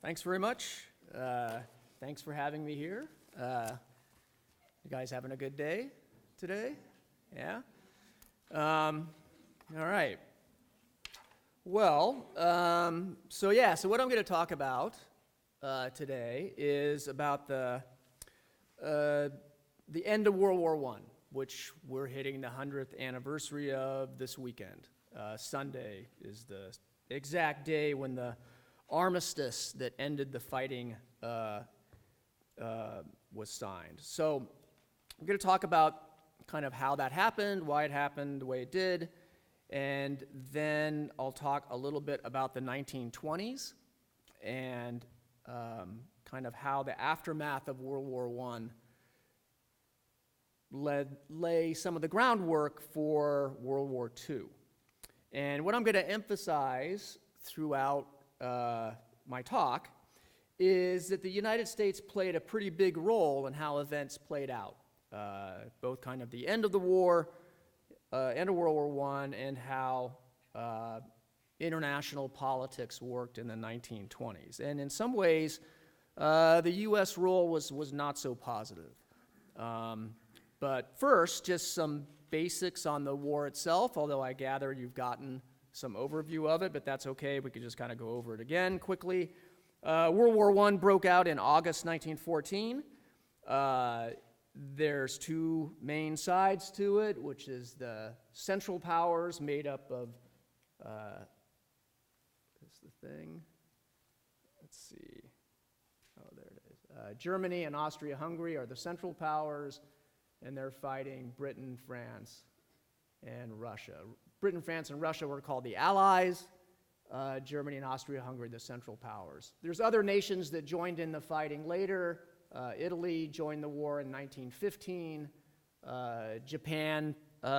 Thanks very much. Thanks for having me here. You guys having a good day today? Yeah? All right. Well, so what I'm going to talk about today is about the end of World War I, which we're hitting the 100th anniversary of this weekend. Sunday is the exact day when the Armistice that ended the fighting was signed. So I'm going to talk about kind of how that happened, why it happened the way it did, and then I'll talk a little bit about the 1920s and kind of how the aftermath of World War I lay some of the groundwork for World War II. And what I'm going to emphasize throughout my talk is that the United States played a pretty big role in how events played out, both kind of the end of the war, end of World War I, and how international politics worked in the 1920s. And in some ways, the U.S. role was not so positive. But first, just some basics on the war itself, although I gather you've gotten some overview of it, but that's okay. We could just kind of go over it again quickly. World War I broke out in August 1914. There's two main sides to it, which is the Central Powers made up of, that's the thing. Let's see. Oh, there it is. Germany and Austria-Hungary are the Central Powers, and they're fighting Britain, France, and Russia. Britain, France, and Russia were called the Allies. Germany and Austria-Hungary, the Central Powers. There's other nations that joined in the fighting later. Italy joined the war in 1915. Japan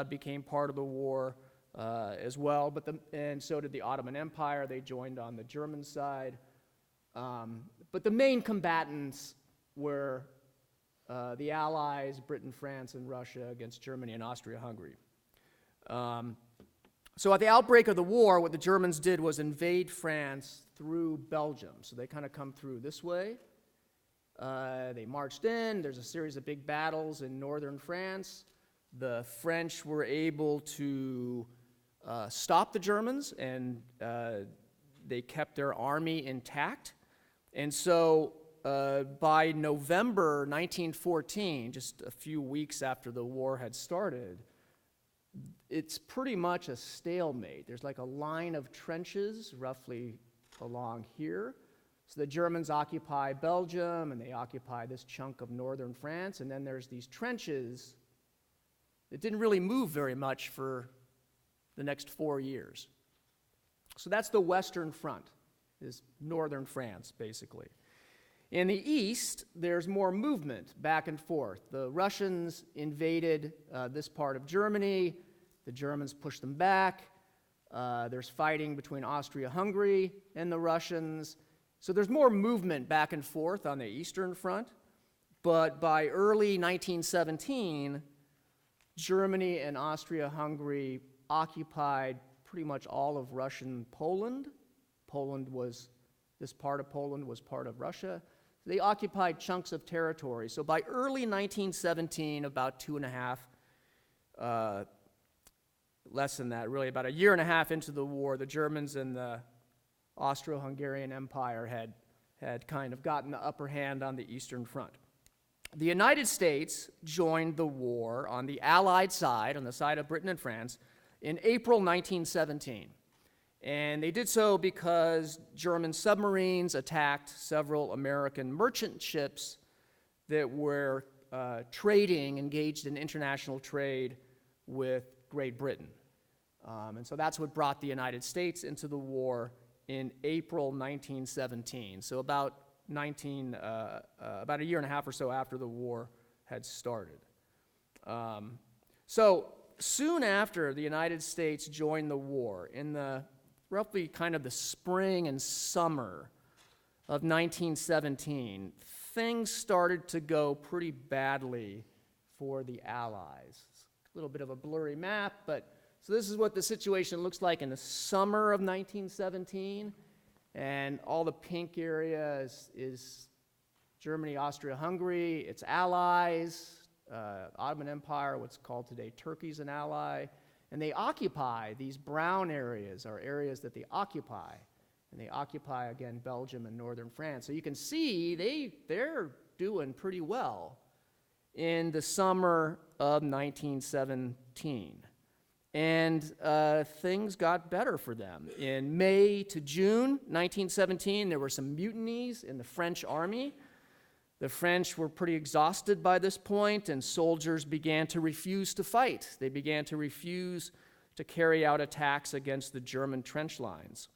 became part of the war as well, and so did the Ottoman Empire. They joined on the German side. But the main combatants were the Allies, Britain, France, and Russia against Germany and Austria-Hungary. So at the outbreak of the war, what the Germans did was invade France through Belgium. So they kind of come through this way. They marched in. There's a series of big battles in northern France. The French were able to stop the Germans, and they kept their army intact. And so by November 1914, just a few weeks after the war had started, it's pretty much a stalemate. There's like a line of trenches roughly along here. So the Germans occupy Belgium, and they occupy this chunk of northern France, and then there's these trenches that didn't really move very much for the next 4 years. So that's the Western Front, is northern France, basically. In the east, there's more movement back and forth. The Russians invaded this part of Germany. The Germans pushed them back. There's fighting between Austria-Hungary and the Russians. So there's more movement back and forth on the Eastern Front. But by early 1917, Germany and Austria-Hungary occupied pretty much all of Russian Poland. This part of Poland was part of Russia. They occupied chunks of territory. So by early 1917, about 2.5, less than that, really, about a year and a half into the war, the Germans and the Austro-Hungarian Empire had kind of gotten the upper hand on the Eastern Front. The United States joined the war on the Allied side, on the side of Britain and France, in April 1917. And they did so because German submarines attacked several American merchant ships that were engaged in international trade with Great Britain. And so that's what brought the United States into the war in April 1917. So about a year and a half or so after the war had started. So soon after the United States joined the war, in the roughly kind of the spring and summer of 1917, things started to go pretty badly for the Allies. A little bit of a blurry map, but so this is what the situation looks like in the summer of 1917. And all the pink area is Germany, Austria, Hungary, its allies, Ottoman Empire, what's called today Turkey's an ally. And they occupy these brown areas, are areas that they occupy. And they occupy, again, Belgium and northern France. So you can see they're doing pretty well in the summer of 1917. And things got better for them. In May to June 1917, there were some mutinies in the French army. The French were pretty exhausted by this point, and soldiers began to refuse to fight. They began to refuse to carry out attacks against the German trench lines.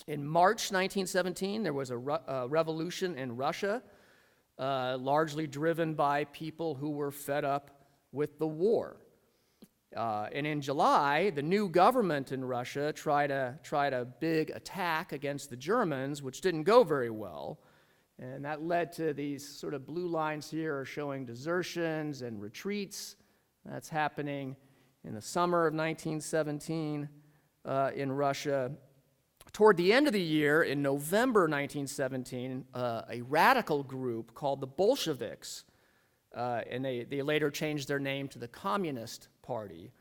In March 1917, there was a revolution in Russia, largely driven by people who were fed up with the war. And in July, the new government in Russia tried a big attack against the Germans, which didn't go very well. And that led to these sort of blue lines here showing desertions and retreats. That's happening in the summer of 1917 in Russia. Toward the end of the year, in November 1917, a radical group called the Bolsheviks, and they later changed their name to the Communist Party.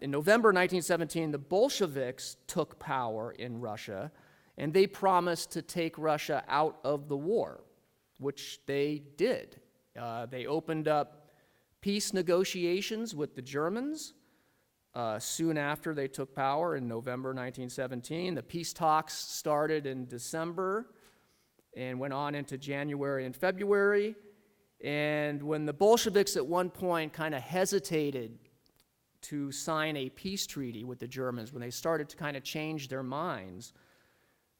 In November 1917, the Bolsheviks took power in Russia, and they promised to take Russia out of the war, which they did. They opened up peace negotiations with the Germans soon after they took power in November 1917. The peace talks started in December and went on into January and February. And when the Bolsheviks at one point kind of hesitated to sign a peace treaty with the Germans, when they started to kind of change their minds,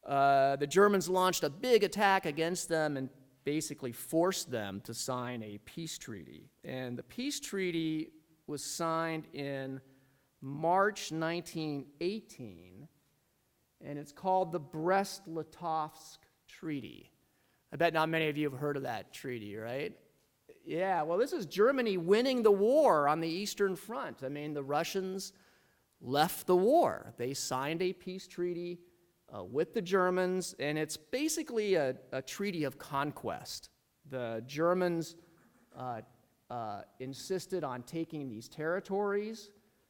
the Germans launched a big attack against them and basically forced them to sign a peace treaty. And the peace treaty was signed in March 1918, and it's called the Brest-Litovsk Treaty. I bet not many of you have heard of that treaty, right? Yeah, well, this is Germany winning the war on the Eastern Front. I mean, the Russians left the war. They signed a peace treaty with the Germans, and it's basically a treaty of conquest. The Germans insisted on taking these territories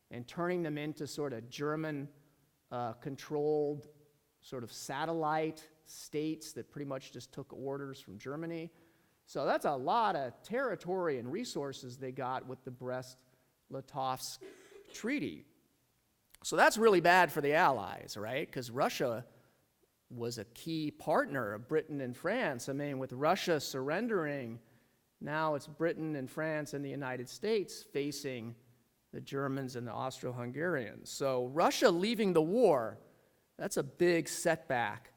and turning them into sort of German-controlled sort of satellite states that pretty much just took orders from Germany. So that's a lot of territory and resources they got with the Brest-Litovsk Treaty. So that's really bad for the Allies, right? Because Russia was a key partner of Britain and France. I mean, with Russia surrendering, now it's Britain and France and the United States facing the Germans and the Austro-Hungarians. So Russia leaving the war, that's a big setback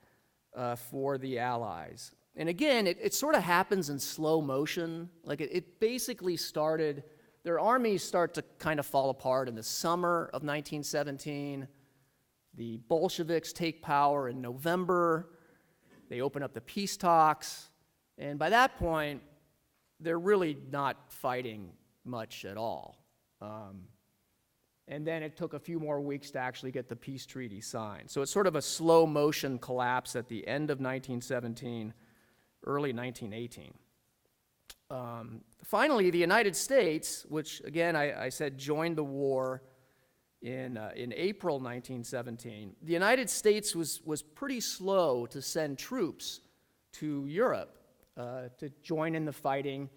for the Allies. And again, it sort of happens in slow motion. Like it basically started, their armies start to kind of fall apart in the summer of 1917. The Bolsheviks take power in November. They open up the peace talks. And by that point, they're really not fighting much at all. And then it took a few more weeks to actually get the peace treaty signed. So it's sort of a slow motion collapse at the end of 1917, early 1918. Finally, the United States, which again I said joined the war in April 1917, the United States was pretty slow to send troops to Europe to join in the fighting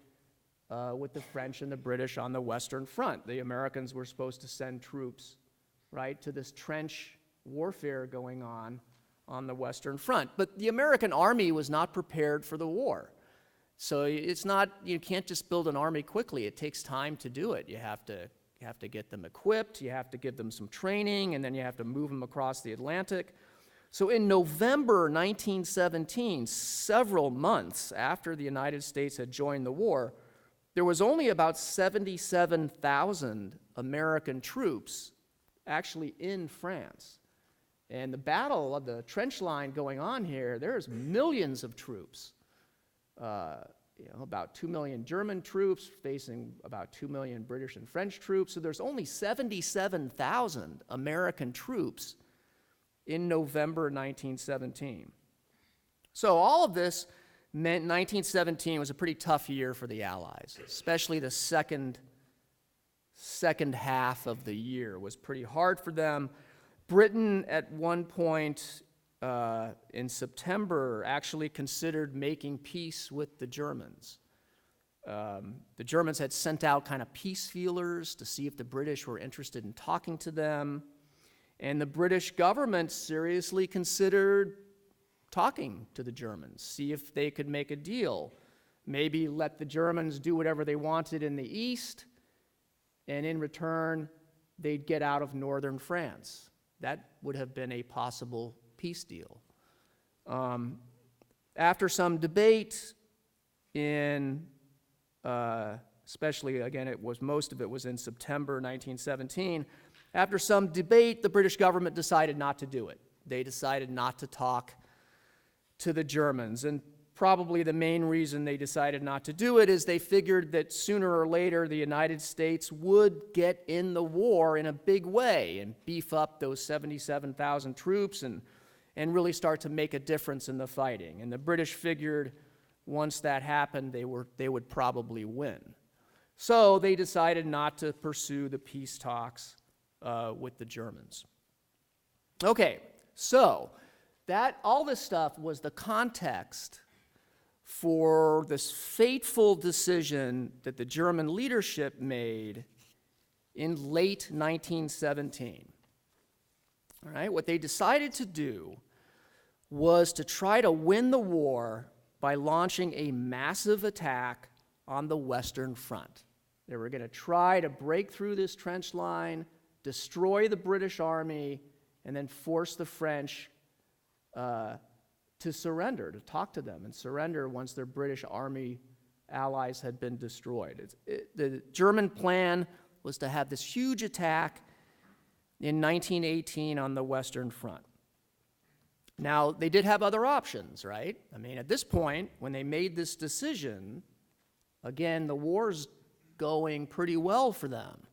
with the French and the British on the Western Front. The Americans were supposed to send troops, right, to this trench warfare going on the Western Front. But the American army was not prepared for the war. So it's not, you can't just build an army quickly. It takes time to do it. You have to get them equipped, you have to give them some training, and then you have to move them across the Atlantic. So in November 1917, several months after the United States had joined the war, there was only about 77,000 American troops actually in France. And the battle of the trench line going on here, there's millions of troops. About 2 million German troops facing about 2 million British and French troops. So there's only 77,000 American troops in November 1917. So all of this meant 1917 was a pretty tough year for the Allies, especially the second half of the year was pretty hard for them. Britain at one point in September actually considered making peace with the Germans. The Germans had sent out kind of peace feelers to see if the British were interested in talking to them. And the British government seriously considered talking to the Germans, see if they could make a deal. Maybe let the Germans do whatever they wanted in the East, and in return, they'd get out of northern France. That would have been a possible peace deal. After some debate especially, again, most of it was in September 1917. After some debate, the British government decided not to do it. They decided not to talk to the Germans. And probably the main reason they decided not to do it is they figured that sooner or later the United States would get in the war in a big way and beef up those 77,000 troops and really start to make a difference in the fighting. And the British figured once that happened, they would probably win. So they decided not to pursue the peace talks with the Germans. Okay, so all this stuff was the context for this fateful decision that the German leadership made in late 1917. All right, what they decided to do was to try to win the war by launching a massive attack on the Western Front. They were going to try to break through this trench line, destroy the British Army, and then force the French to surrender, to talk to them and surrender once their British Army allies had been destroyed. The German plan was to have this huge attack in 1918 on the Western Front. Now, they did have other options, right? I mean, at this point, when they made this decision, again, the war's going pretty well for them.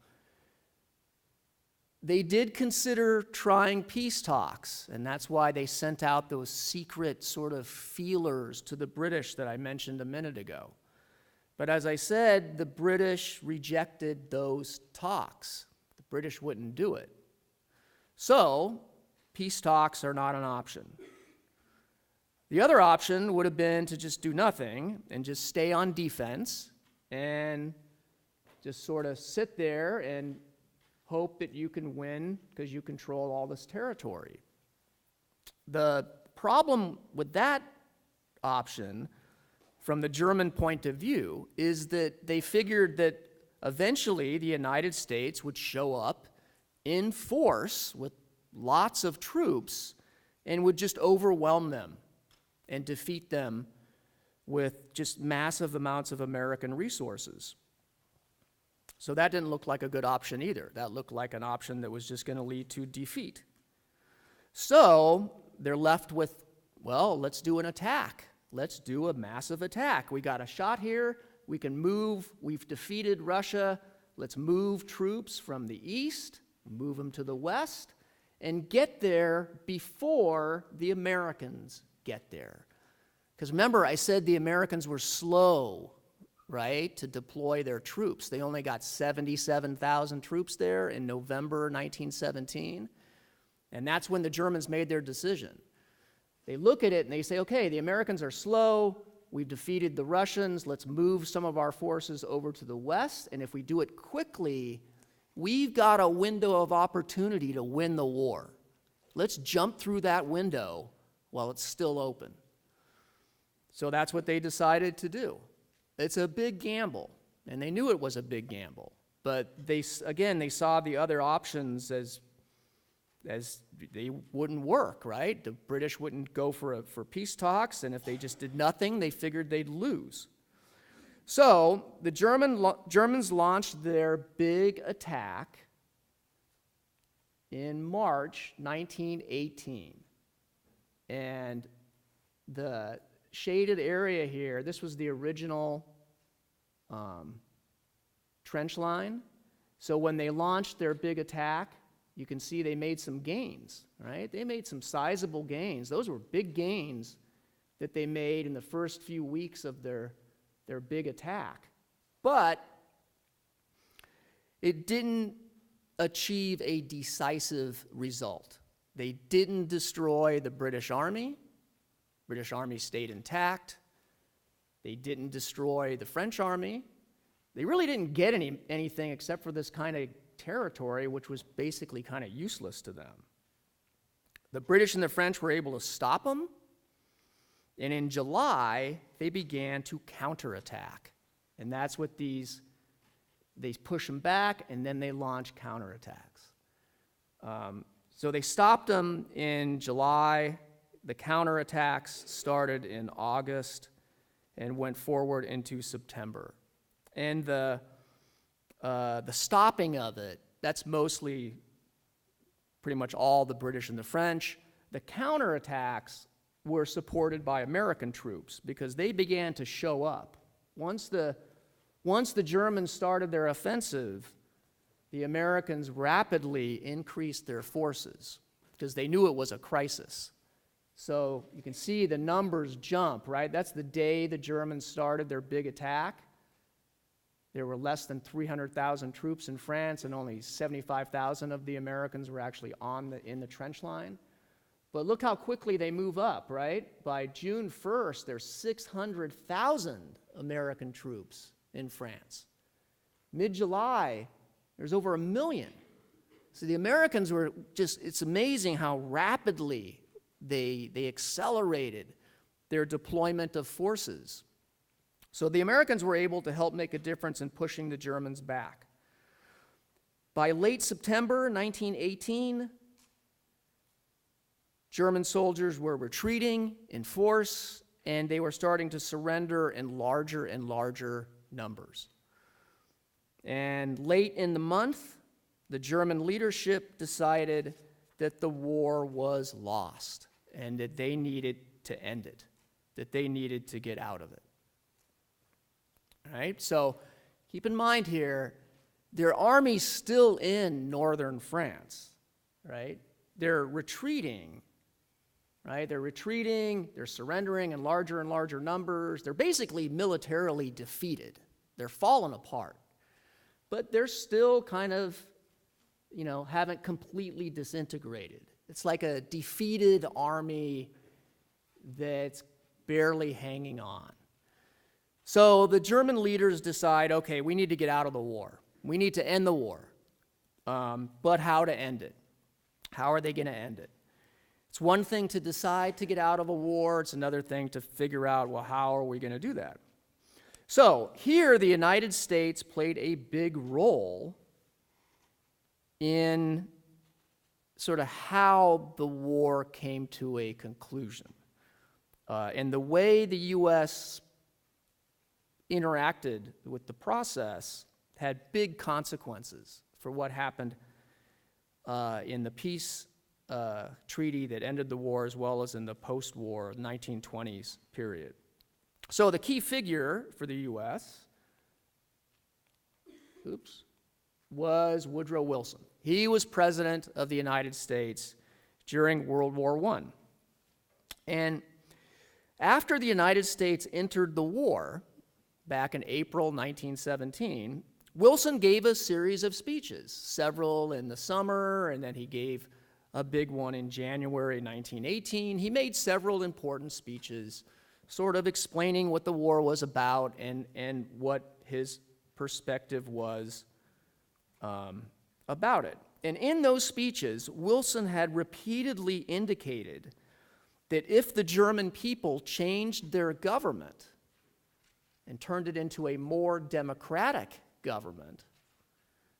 They did consider trying peace talks, and that's why they sent out those secret sort of feelers to the British that I mentioned a minute ago. But as I said, the British rejected those talks. The British wouldn't do it. So, peace talks are not an option. The other option would have been to just do nothing and just stay on defense and just sort of sit there and hope that you can win because you control all this territory. The problem with that option, from the German point of view, is that they figured that eventually the United States would show up in force with lots of troops and would just overwhelm them and defeat them with just massive amounts of American resources. So that didn't look like a good option either. That looked like an option that was just going to lead to defeat. So they're left with, well, let's do an attack. Let's do a massive attack. We got a shot here. We can move. We've defeated Russia. Let's move troops from the east, move them to the west, and get there before the Americans get there. Because remember, I said the Americans were slow, right, to deploy their troops. They only got 77,000 troops there in November 1917. And that's when the Germans made their decision. They look at it and they say, okay, the Americans are slow. We've defeated the Russians. Let's move some of our forces over to the west. And if we do it quickly, we've got a window of opportunity to win the war. Let's jump through that window while it's still open. So that's what they decided to do. It's a big gamble, and they knew it was a big gamble. But they saw the other options as they wouldn't work, right? The British wouldn't go for peace talks, and if they just did nothing, they figured they'd lose. So the Germans launched their big attack in March 1918. And the shaded area here, this was the original trench line. So when they launched their big attack, you can see they made some gains, right? They made some sizable gains. Those were big gains that they made in the first few weeks of their big attack. But it didn't achieve a decisive result. They didn't destroy the British Army. British Army stayed intact. They didn't destroy the French Army. They really didn't get anything except for this kind of territory, which was basically kind of useless to them. The British and the French were able to stop them, and in July, they began to counterattack. And that's what they push them back, and then they launch counterattacks. So they stopped them in July. The counterattacks started in August and went forward into September. And the stopping of it, that's mostly pretty much all the British and the French. The counterattacks were supported by American troops because they began to show up. Once the Germans started their offensive, the Americans rapidly increased their forces because they knew it was a crisis. So you can see the numbers jump, right? That's the day the Germans started their big attack. There were less than 300,000 troops in France, and only 75,000 of the Americans were actually in the trench line. But look how quickly they move up, right? By June 1st, there's 600,000 American troops in France. Mid-July, there's over 1 million. So the Americans were it's amazing how rapidly they accelerated their deployment of forces. So the Americans were able to help make a difference in pushing the Germans back. By late September 1918, German soldiers were retreating in force, and they were starting to surrender in larger and larger numbers. And late in the month, the German leadership decided that the war was lost and that they needed to end it, that they needed to get out of it. All right, so keep in mind here, their army's still in northern France, right? They're retreating, right? They're retreating, they're surrendering in larger and larger numbers. They're basically militarily defeated. They're falling apart. But they're still kind of, haven't completely disintegrated. It's like a defeated army that's barely hanging on. So the German leaders decide, okay, we need to get out of the war. We need to end the war. But how to end it? How are they going to end it? It's one thing to decide to get out of a war. It's another thing to figure out, well, how are we going to do that? So here the United States played a big role in sort of how the war came to a conclusion. And the way the U.S. interacted with the process had big consequences for what happened in the peace treaty that ended the war, as well as in the post-war 1920s period. So the key figure for the U.S. was Woodrow Wilson. He was president of the United States during World War I. And after the United States entered the war, back in April 1917, Wilson gave a series of speeches, several in the summer, and then he gave a big one in January 1918. He made several important speeches, sort of explaining what the war was about and what his perspective was about it. And in those speeches, Wilson had repeatedly indicated that if the German people changed their government and turned it into a more democratic government,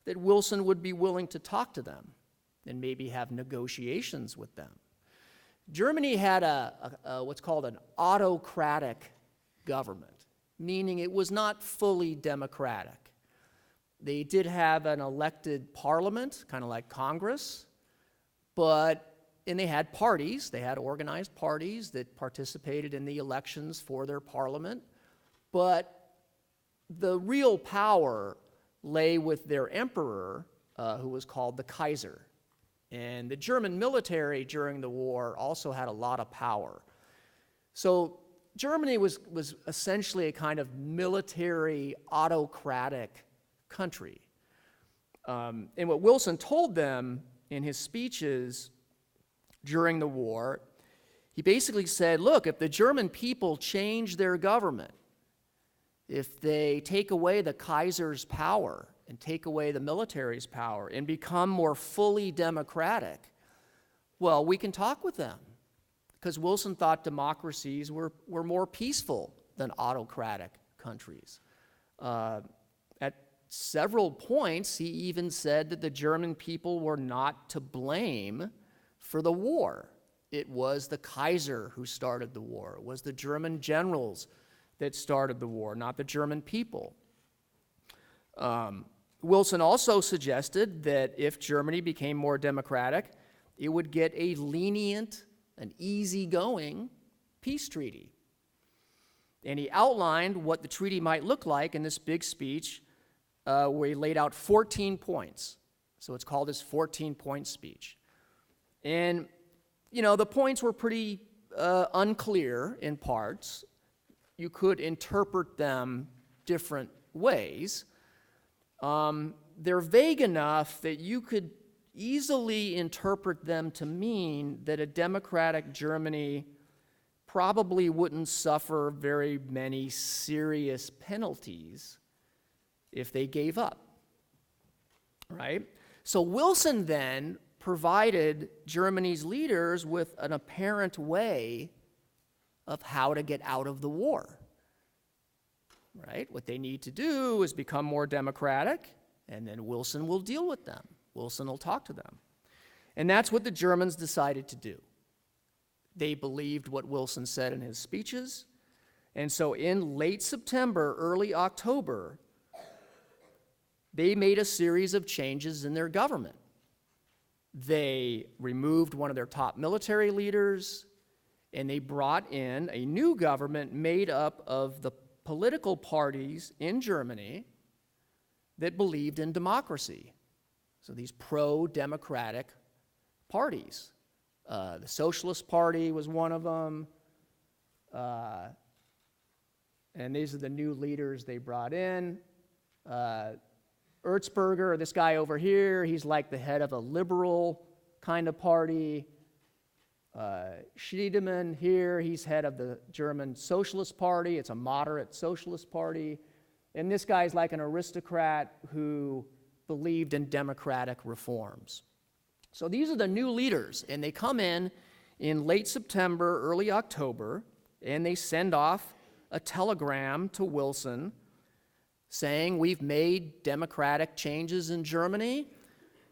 that Wilson would be willing to talk to them and maybe have negotiations with them. Germany had what's called an autocratic government, meaning it was not fully democratic. They did have an elected parliament, kind of like Congress, and they had parties. They had organized parties that participated in the elections for their parliament, but the real power lay with their emperor, who was called the Kaiser. And the German military during the war also had a lot of power. So Germany was essentially a kind of military autocratic country. And what Wilson told them in his speeches during the war, he basically said, look, if the German people change their government, if they take away the Kaiser's power and take away the military's power and become more fully democratic, well, we can talk with them. Because Wilson thought democracies were more peaceful than autocratic countries. At several points, he even said that the German people were not to blame for the war. It was the Kaiser who started the war. It was the German generals that started the war, not the German people. Wilson also suggested that if Germany became more democratic, it would get a lenient, an easygoing peace treaty. And he outlined what the treaty might look like in this big speech where he laid out 14 points. So it's called his 14-point speech. And, you know, the points were pretty unclear in parts. You could interpret them different ways. They're vague enough that you could easily interpret them to mean that a democratic Germany probably wouldn't suffer very many serious penalties if they gave up, right? So Wilson then provided Germany's leaders with an apparent way of how to get out of the war, right? What they need to do is become more democratic, and then Wilson will deal with them. Wilson will talk to them. And that's what the Germans decided to do. They believed what Wilson said in his speeches, and so in late September, early October, they made a series of changes in their government. They removed one of their top military leaders, and they brought in a new government made up of the political parties in Germany that believed in democracy. So these pro-democratic parties. The Socialist Party was one of them. And these are the new leaders they brought in. Erzberger, this guy over here, he's like the head of a liberal kind of party. Scheidemann here, he's head of the German Socialist Party. It's a moderate socialist party. And this guy's like an aristocrat who believed in democratic reforms. So these are the new leaders, and they come in late September, early October, and they send off a telegram to Wilson saying, we've made democratic changes in Germany.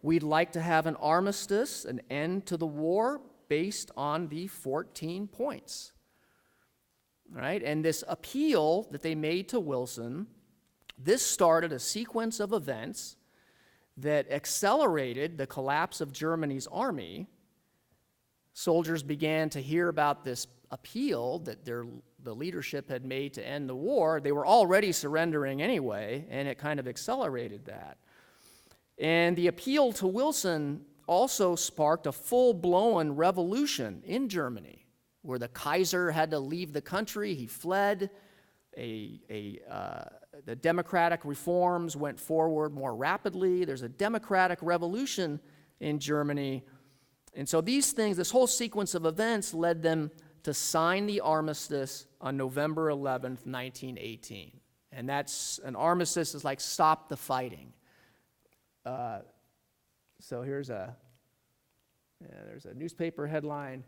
We'd like to have an armistice, an end to the war, based on the 14 points. All right, and this appeal that they made to Wilson, this started a sequence of events that accelerated the collapse of Germany's army. Soldiers began to hear about this appeal that the leadership had made to end the war. They were already surrendering anyway, and it kind of accelerated that. And the appeal to Wilson also sparked a full-blown revolution in Germany, where the Kaiser had to leave the country. He fled. The democratic reforms went forward more rapidly. There's a democratic revolution in Germany. And so these things, this whole sequence of events led them to sign the armistice on November 11th, 1918. And that's, an armistice is like stop the fighting. So there's a newspaper headline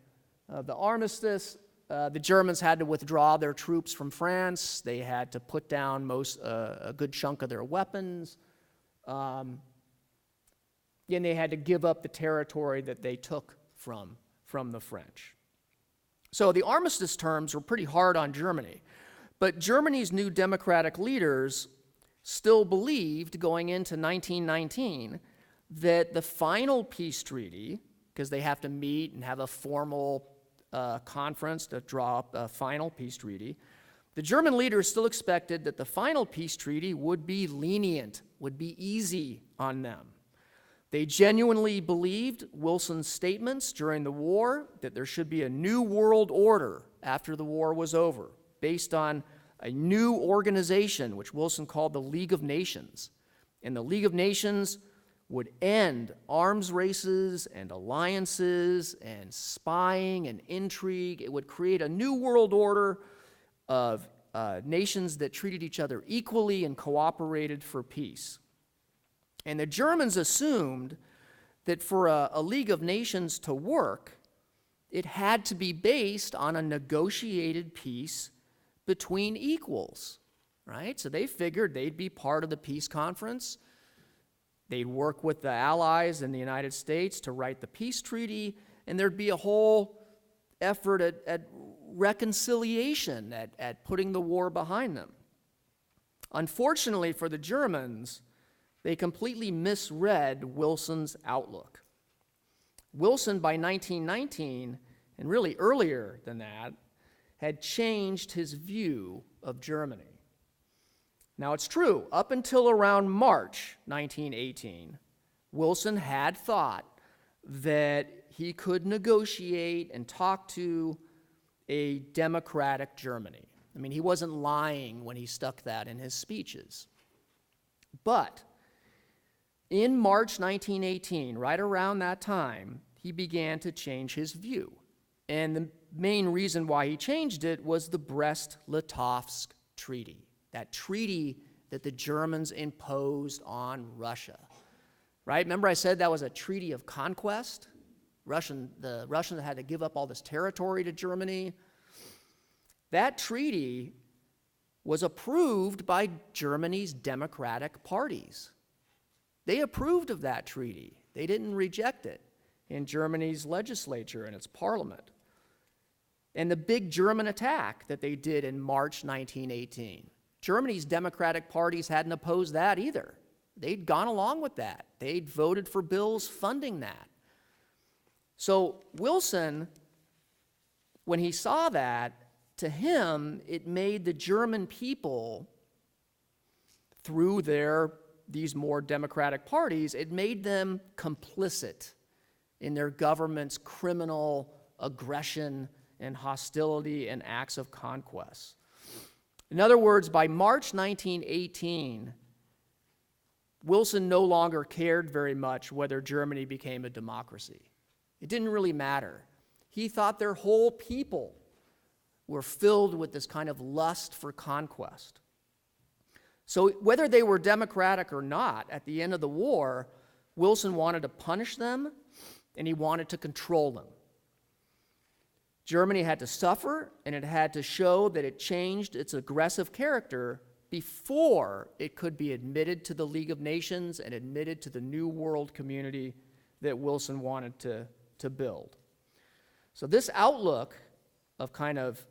of the armistice. The Germans had to withdraw their troops from France. They had to put down a good chunk of their weapons. And they had to give up the territory that they took from the French. So the armistice terms were pretty hard on Germany. But Germany's new democratic leaders still believed, going into 1919, that the final peace treaty, because they have to meet and have a formal conference to draw up a final peace treaty, the German leaders still expected that the final peace treaty would be lenient, would be easy on them. They genuinely believed Wilson's statements during the war that there should be a new world order after the war was over, based on a new organization, which Wilson called the League of Nations. And the League of Nations would end arms races and alliances and spying and intrigue. It would create a new world order of nations that treated each other equally and cooperated for peace. And the Germans assumed that for a League of Nations to work, it had to be based on a negotiated peace between equals, right? So they figured they'd be part of the peace conference. They'd work with the Allies in the United States to write the peace treaty, and there'd be a whole effort at reconciliation, at putting the war behind them. Unfortunately for the Germans, they completely misread Wilson's outlook. Wilson, by 1919, and really earlier than that, had changed his view of Germany. Now, it's true, up until around March 1918, Wilson had thought that he could negotiate and talk to a democratic Germany. I mean, he wasn't lying when he stuck that in his speeches. But in March 1918, right around that time, he began to change his view. And the main reason why he changed it was the Brest-Litovsk Treaty, that treaty that the Germans imposed on Russia. Right? Remember I said that was a treaty of conquest? The Russians had to give up all this territory to Germany. That treaty was approved by Germany's democratic parties. They approved of that treaty. They didn't reject it in Germany's legislature and its parliament. And the big German attack that they did in March 1918, Germany's democratic parties hadn't opposed that either. They'd gone along with that. They'd voted for bills funding that. So Wilson, when he saw that, to him, it made the German people, through these more democratic parties, it made them complicit in their government's criminal aggression and hostility and acts of conquest. In other words, by March 1918, Wilson no longer cared very much whether Germany became a democracy. It didn't really matter. He thought their whole people were filled with this kind of lust for conquest. So whether they were democratic or not, at the end of the war, Wilson wanted to punish them and he wanted to control them. Germany had to suffer, and it had to show that it changed its aggressive character before it could be admitted to the League of Nations and admitted to the new world community that Wilson wanted to build. So this outlook of kind of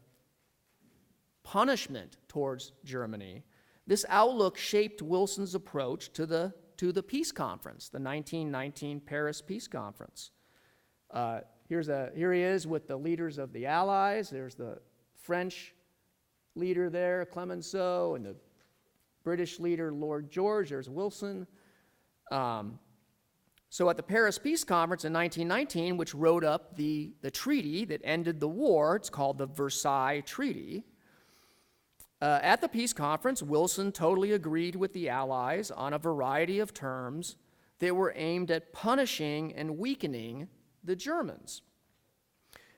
punishment towards Germany, this outlook shaped Wilson's approach to the peace conference, the 1919 Paris Peace Conference. Here he is with the leaders of the Allies. There's the French leader there, Clemenceau, and the British leader, Lloyd-George. There's Wilson. So at the Paris Peace Conference in 1919, which wrote up the treaty that ended the war, it's called the Versailles Treaty. At the peace conference, Wilson totally agreed with the Allies on a variety of terms that were aimed at punishing and weakening the Germans.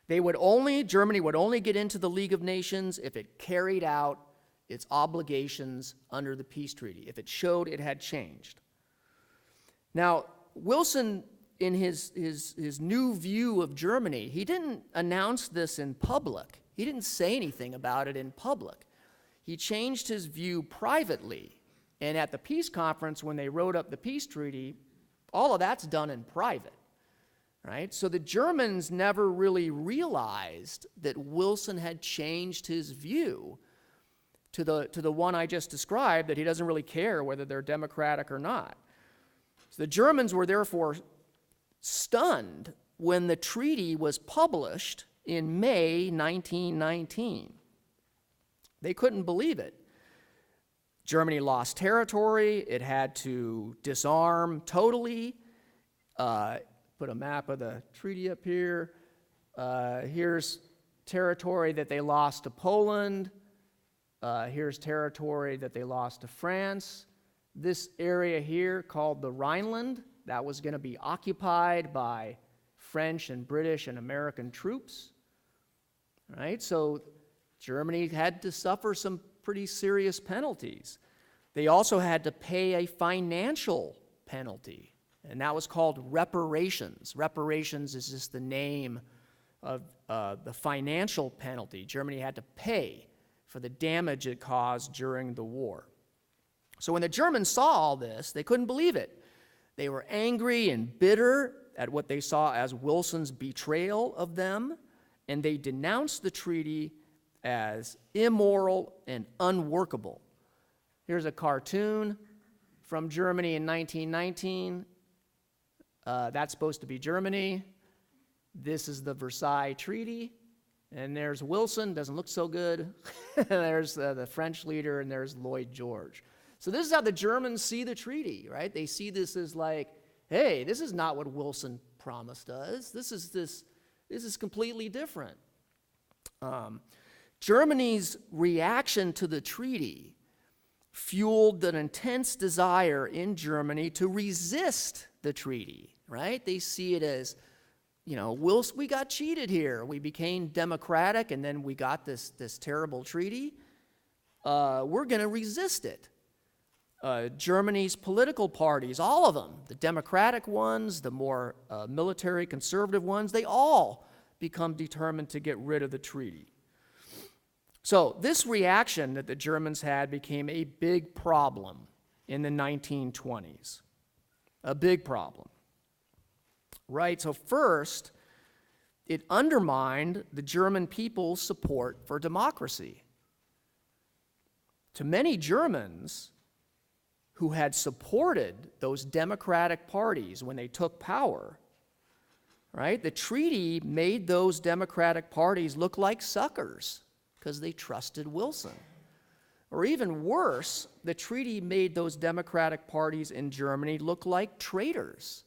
Germany would only get into the League of Nations if it carried out its obligations under the peace treaty, if it showed it had changed. Now, Wilson, in his new view of Germany, he didn't announce this in public. He didn't say anything about it in public. He changed his view privately. And at the peace conference, when they wrote up the peace treaty, all of that's done in private. Right? So the Germans never really realized that Wilson had changed his view to the one I just described, that he doesn't really care whether they're democratic or not. So the Germans were therefore stunned when the treaty was published in May 1919. They couldn't believe it. Germany lost territory. It had to disarm totally. Put a map of the treaty up here. Here's territory that they lost to Poland. Here's territory that they lost to France. This area here called the Rhineland, that was going to be occupied by French and British and American troops. Right? So Germany had to suffer some pretty serious penalties. They also had to pay a financial penalty, and that was called reparations. Reparations is just the name of the financial penalty Germany had to pay for the damage it caused during the war. So when the Germans saw all this, they couldn't believe it. They were angry and bitter at what they saw as Wilson's betrayal of them, and they denounced the treaty as immoral and unworkable. Here's a cartoon from Germany in 1919. That's supposed to be Germany. This is the Versailles Treaty. And there's Wilson, doesn't look so good. There's the French leader, and there's Lloyd-George. So this is how the Germans see the treaty, right? They see this as like, hey, this is not what Wilson promised us. This is completely different. Germany's reaction to the treaty fueled an intense desire in Germany to resist the treaty, right? They see it as, you know, we got cheated here. We became democratic, and then we got this terrible treaty. We're going to resist it. Germany's political parties, all of them, the democratic ones, the more military conservative ones, they all become determined to get rid of the treaty. So this reaction that the Germans had became a big problem in the 1920s. A big problem. Right? So first, it undermined the German people's support for democracy. To many Germans who had supported those democratic parties when they took power, right, the treaty made those democratic parties look like suckers because they trusted Wilson. Or even worse, the treaty made those democratic parties in Germany look like traitors.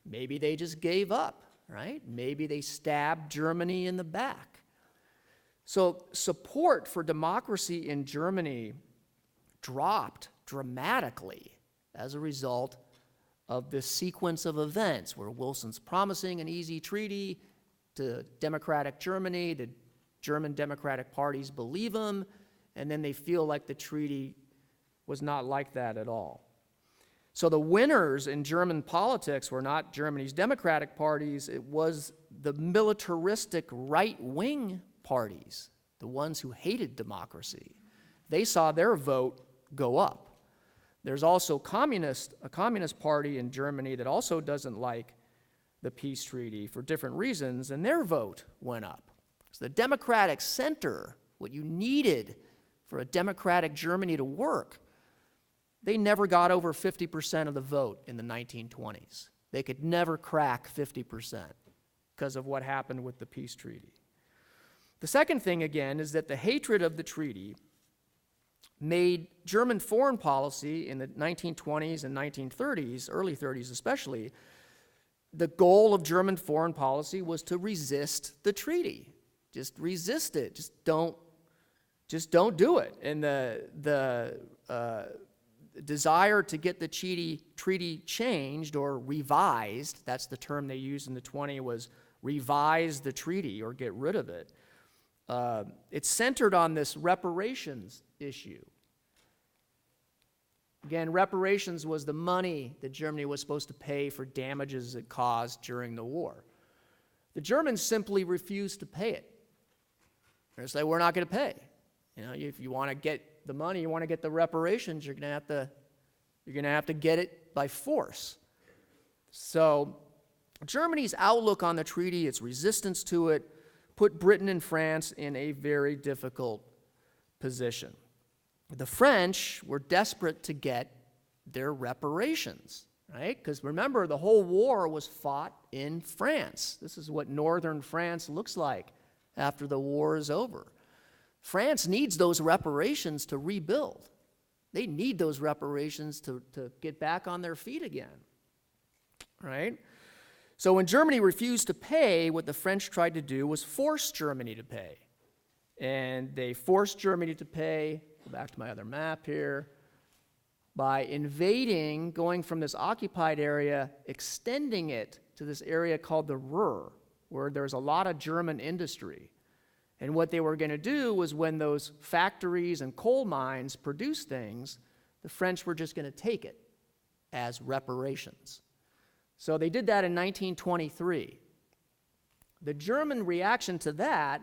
Maybe they just gave up, right? Maybe they stabbed Germany in the back. So support for democracy in Germany dropped dramatically as a result of this sequence of events where Wilson's promising an easy treaty to democratic Germany, the German democratic parties believe him, and then they feel like the treaty was not like that at all. So the winners in German politics were not Germany's democratic parties, it was the militaristic right-wing parties, the ones who hated democracy. They saw their vote go up. There's also a communist party in Germany that also doesn't like the peace treaty for different reasons, and their vote went up. So the democratic center, what you needed for a democratic Germany to work, they never got over 50% of the vote in the 1920s. They could never crack 50% because of what happened with the peace treaty. The second thing, again, is that the hatred of the treaty made German foreign policy in the 1920s and 1930s, early 30s especially, the goal of German foreign policy was to resist the treaty. Just resist it. Just don't do it. And the desire to get the treaty changed or revised, that's the term they used in the 20s, was revise the treaty or get rid of it. It's centered on this reparations issue. Again, reparations was the money that Germany was supposed to pay for damages it caused during the war. The Germans simply refused to pay it. They say, we're not going to pay. You know, if you want to get the money, you want to get the reparations, you're going to have to get it by force. So Germany's outlook on the treaty, its resistance to it, put Britain and France in a very difficult position. The French were desperate to get their reparations, right? Because remember, the whole war was fought in France. This is what northern France looks like after the war is over. France needs those reparations to rebuild. They need those reparations to get back on their feet again. right? So when Germany refused to pay, what the French tried to do was force Germany to pay. And they forced Germany to pay, go back to my other map here, by invading, going from this occupied area, extending it to this area called the Ruhr, where there's a lot of German industry. And what they were going to do was when those factories and coal mines produced things, the French were just going to take it as reparations. So they did that in 1923. The German reaction to that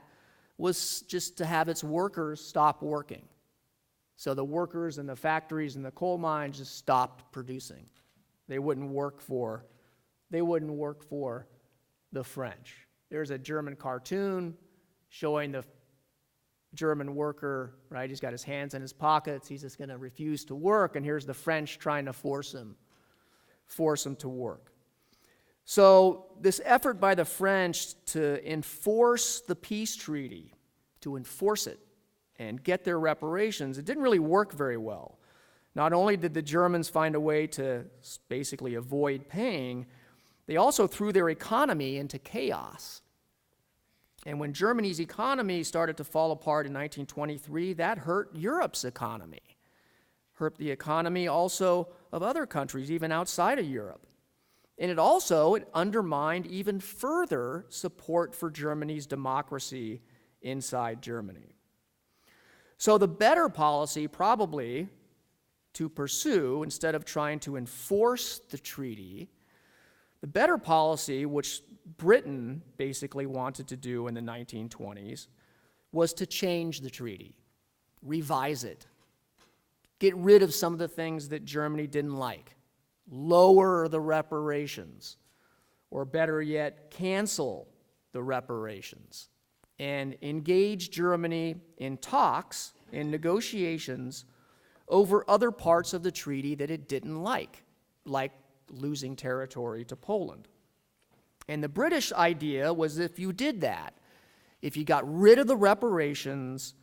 was just to have its workers stop working. So the workers in the factories and the coal mines just stopped producing. They wouldn't work for the French. There's a German cartoon showing the German worker, right? He's got his hands in his pockets. He's just going to refuse to work, and here's the French trying to force him to work. So this effort by the French to enforce the peace treaty, to enforce it and get their reparations, it didn't really work very well. Not only did the Germans find a way to basically avoid paying, they also threw their economy into chaos. And when Germany's economy started to fall apart in 1923, that hurt Europe's economy, hurt the economy also of other countries, even outside of Europe. And it undermined even further support for Germany's democracy inside Germany. So the better policy probably to pursue, instead of trying to enforce the treaty, the better policy, which Britain basically wanted to do in the 1920s, was to change the treaty, revise it, get rid of some of the things that Germany didn't like, lower the reparations, or better yet, cancel the reparations, and engage Germany in talks, in negotiations, over other parts of the treaty that it didn't like losing territory to Poland. And the British idea was if you did that, if you got rid of the reparations,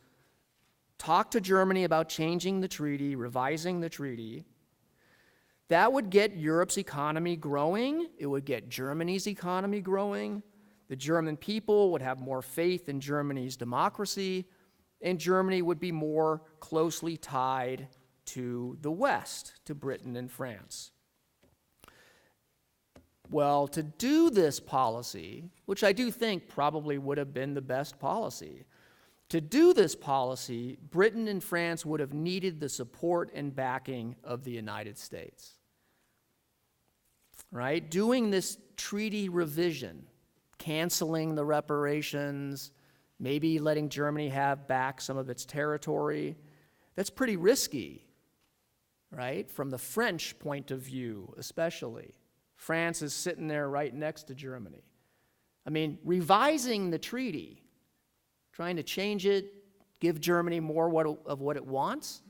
talked to Germany about changing the treaty, revising the treaty, that would get Europe's economy growing, it would get Germany's economy growing, the German people would have more faith in Germany's democracy, and Germany would be more closely tied to the West, to Britain and France. Well, to do this policy, which I do think probably would have been the best policy, to do this policy, Britain and France would have needed the support and backing of the United States. Right? Doing this treaty revision, canceling the reparations, maybe letting Germany have back some of its territory, that's pretty risky, right? From the French point of view, especially. France is sitting there right next to Germany. I mean, revising the treaty, trying to change it, give Germany more of what it wants,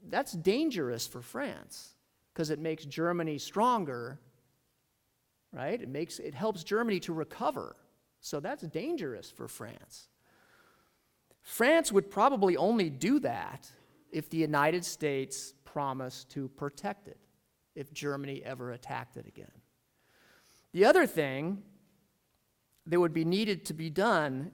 that's dangerous for France because it makes Germany stronger, right? It helps Germany to recover. So that's dangerous for France. France would probably only do that if the United States promised to protect it, if Germany ever attacked it again. The other thing that would be needed to be done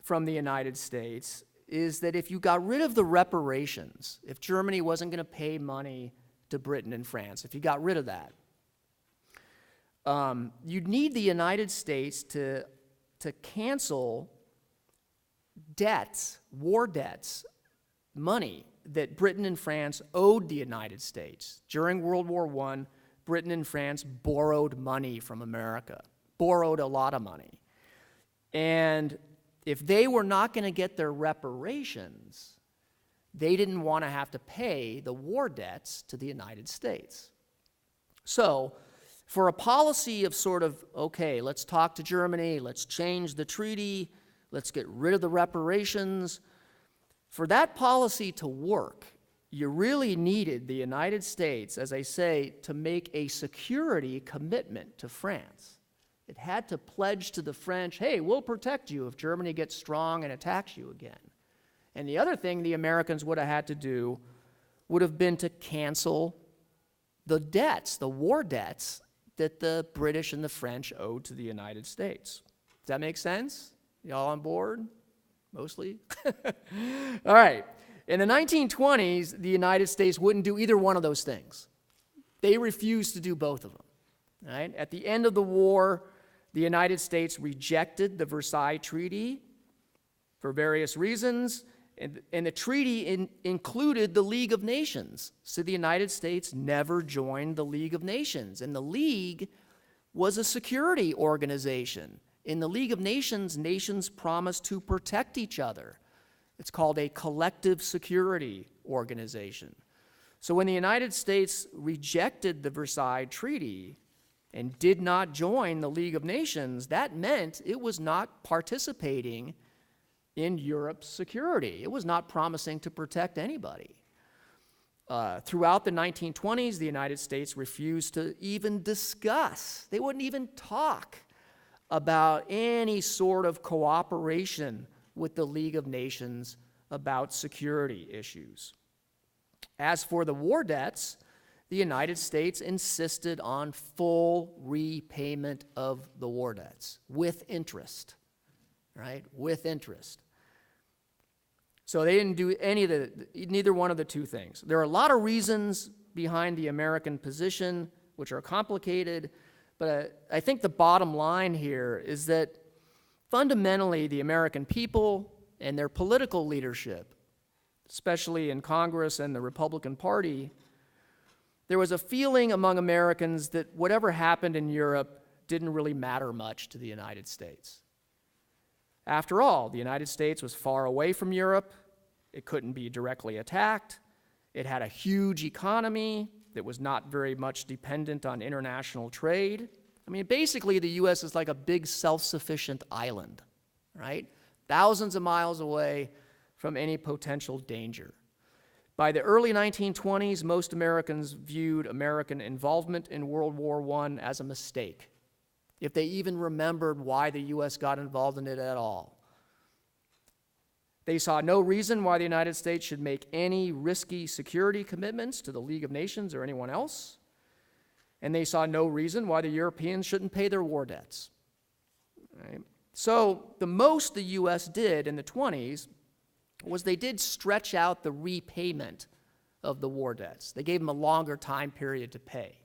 from the United States is that if you got rid of the reparations, if Germany wasn't going to pay money to Britain and France, if you got rid of that, you'd need the United States to cancel debts, war debts, money that Britain and France owed the United States. During World War I, Britain and France borrowed money from America, borrowed a lot of money. And if they were not going to get their reparations, they didn't want to have to pay the war debts to the United States. So, for a policy of sort of, okay, let's talk to Germany, let's change the treaty, let's get rid of the reparations, for that policy to work, you really needed the United States, as I say, to make a security commitment to France. It had to pledge to the French, hey, we'll protect you if Germany gets strong and attacks you again. And the other thing the Americans would have had to do would have been to cancel the debts, the war debts that the British and the French owed to the United States. Does that make sense? Y'all on board? Mostly? All right. In the 1920s, the United States wouldn't do either one of those things. They refused to do both of them. Right? At the end of the war, the United States rejected the Versailles Treaty for various reasons, and the treaty included the League of Nations. So the United States never joined the League of Nations, and the League was a security organization. In the League of Nations, nations promised to protect each other. It's called a collective security organization. So when the United States rejected the Versailles Treaty and did not join the League of Nations, that meant it was not participating in Europe's security. It was not promising to protect anybody. Throughout the 1920s, the United States refused to even discuss. They wouldn't even talk about any sort of cooperation with the League of Nations about security issues. As for the war debts, the United States insisted on full repayment of the war debts with interest, right? With interest. So they didn't do neither one of the two things. There are a lot of reasons behind the American position, which are complicated, but I think the bottom line here is that fundamentally the American people and their political leadership, especially in Congress and the Republican Party, there was a feeling among Americans that whatever happened in Europe didn't really matter much to the United States. After all, the United States was far away from Europe. It couldn't be directly attacked. It had a huge economy that was not very much dependent on international trade. I mean, basically, the U.S. is like a big self-sufficient island, right? Thousands of miles away from any potential danger. By the early 1920s, most Americans viewed American involvement in World War I as a mistake, if they even remembered why the U.S. got involved in it at all. They saw no reason why the United States should make any risky security commitments to the League of Nations or anyone else, and they saw no reason why the Europeans shouldn't pay their war debts. Right? So the most the U.S. did in the 20s was they did stretch out the repayment of the war debts. They gave them a longer time period to pay.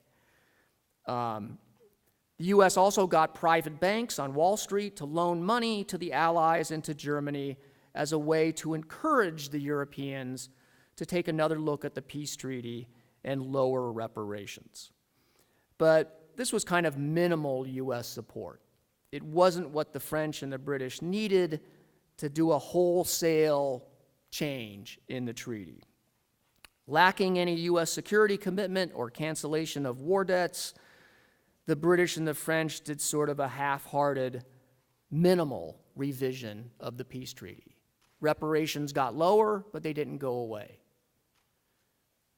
The U.S. also got private banks on Wall Street to loan money to the Allies and to Germany as a way to encourage the Europeans to take another look at the peace treaty and lower reparations. But this was kind of minimal U.S. support. It wasn't what the French and the British needed to do a wholesale change in the treaty. Lacking any U.S. security commitment or cancellation of war debts, the British and the French did sort of a half-hearted, minimal revision of the peace treaty. Reparations got lower, but they didn't go away.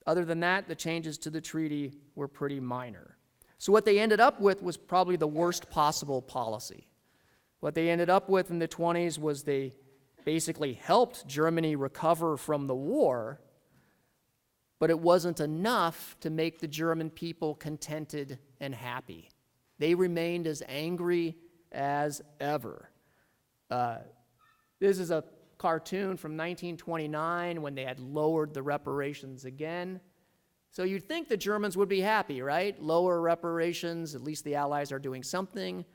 Other than that, the changes to the treaty were pretty minor. So what they ended up with was probably the worst possible policy. What they ended up with in the 20s was they basically helped Germany recover from the war, but it wasn't enough to make the German people contented and happy. They remained as angry as ever. This is a cartoon from 1929 when they had lowered the reparations again. So you'd think the Germans would be happy, right? Lower reparations, at least the Allies are doing something.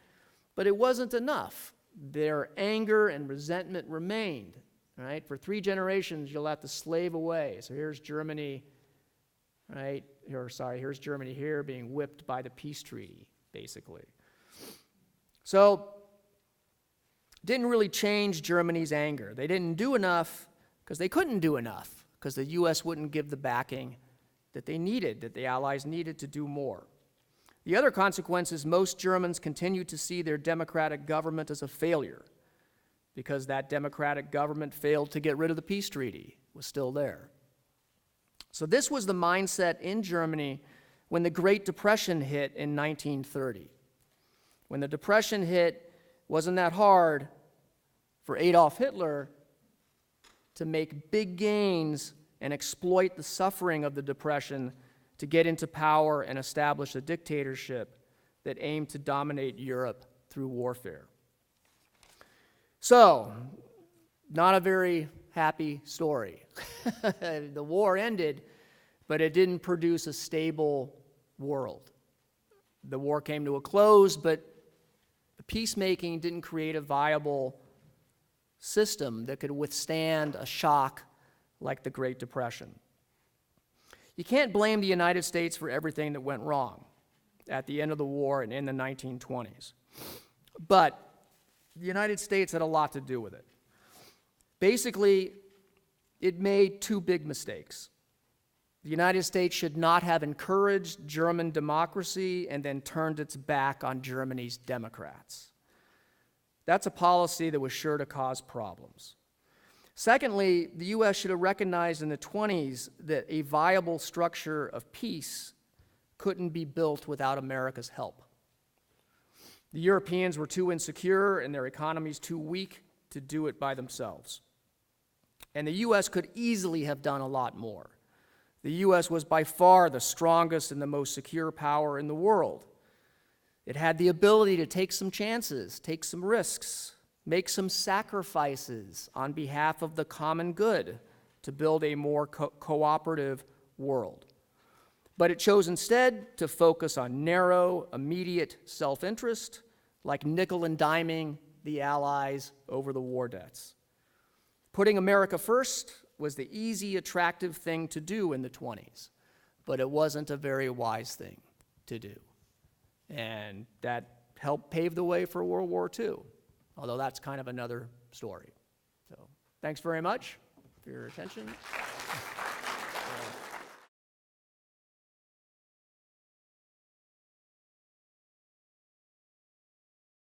But it wasn't enough. Their anger and resentment remained, right? For 3 generations, you'll have to slave away. So here's Germany, right? Here's Germany here being whipped by the peace treaty, basically. So didn't really change Germany's anger. They didn't do enough because they couldn't do enough because the U.S. wouldn't give the backing that they needed, that the Allies needed to do more. The other consequence is most Germans continue to see their democratic government as a failure because that democratic government failed to get rid of the peace treaty. It was still there. So this was the mindset in Germany when the Great Depression hit in 1930. When the Depression hit, wasn't that hard for Adolf Hitler to make big gains and exploit the suffering of the Depression to get into power and establish a dictatorship that aimed to dominate Europe through warfare. So, not a very happy story. The war ended, but it didn't produce a stable world. The war came to a close, but the peacemaking didn't create a viable system that could withstand a shock like the Great Depression. You can't blame the United States for everything that went wrong at the end of the war and in the 1920s. But the United States had a lot to do with it. Basically, it made two big mistakes. The United States should not have encouraged German democracy and then turned its back on Germany's Democrats. That's a policy that was sure to cause problems. Secondly, the U.S. should have recognized in the 20s that a viable structure of peace couldn't be built without America's help. The Europeans were too insecure and their economies too weak to do it by themselves. And the U.S. could easily have done a lot more. The U.S. was by far the strongest and the most secure power in the world. It had the ability to take some chances, take some risks, make some sacrifices on behalf of the common good to build a more cooperative world. But it chose instead to focus on narrow, immediate self-interest, like nickel and diming the Allies over the war debts. Putting America first was the easy, attractive thing to do in the 20s, but it wasn't a very wise thing to do. And that helped pave the way for World War II, although that's kind of another story. So, thanks very much for your attention.